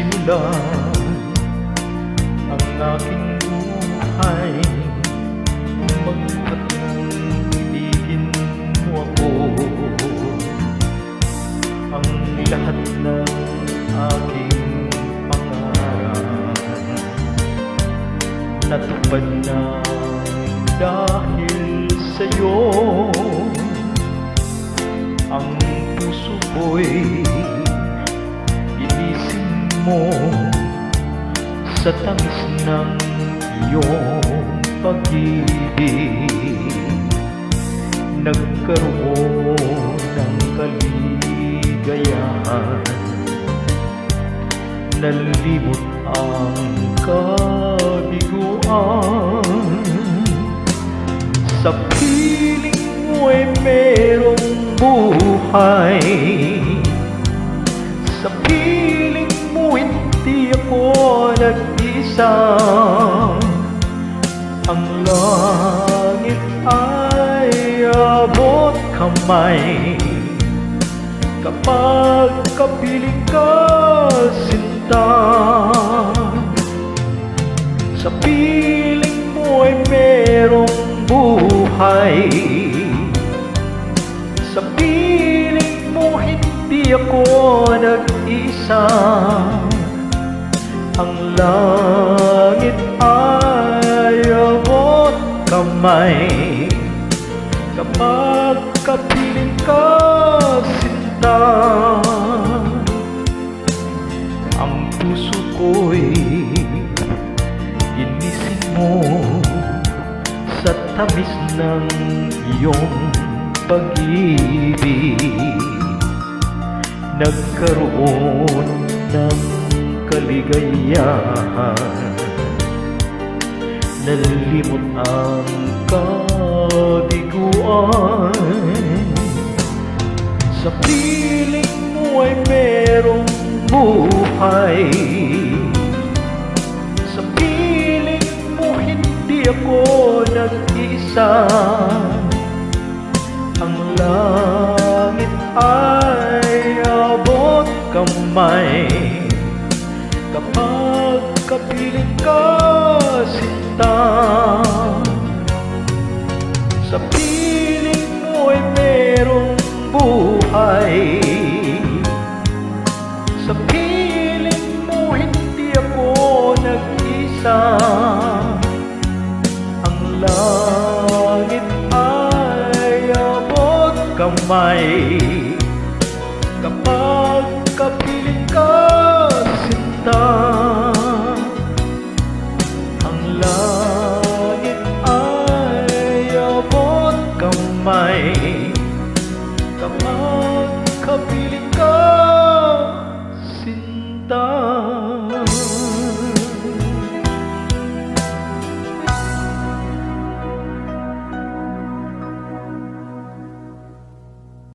simulan ang aking buhay, magpat nang ibigin mo ako. Ang lahat ng aking pangarap natupad na dahil sa'yo. Ang puso ko'y ginising mo sa tamis ng iyong pag-ibig. Nagkaroon ng kaligayahan, nalimot ang kabiguan. Sa piling mo'y merong buhay, sa piling mo hindi ako nag-isa. Ang langit ay abot kamay kapag kapiling ka, sinta. Sa piling mo ay merong buhay, sa piling mo hindi ako nag-isa. Ang langit ay abot kamay kapag kapiling ka, sinta. Ang puso ko'y ginising mo sa tamis ng iyong pag-ibig. Nagkaroon ng kaligayahan, nalimot ang kabiguan. Sa piling mo ay merong buhay, sa piling mo hindi ako nag-isa. Ang langit ay abot kamay kapag kapiling ka, sinta. Sa piling mo ay merong buhay, sa piling mo hindi ako nag-isa. Ang langit ay abot kamay kapag kapiling ka, sinta. Ang langit ay abot kamay kapag kapiling ka, sinta.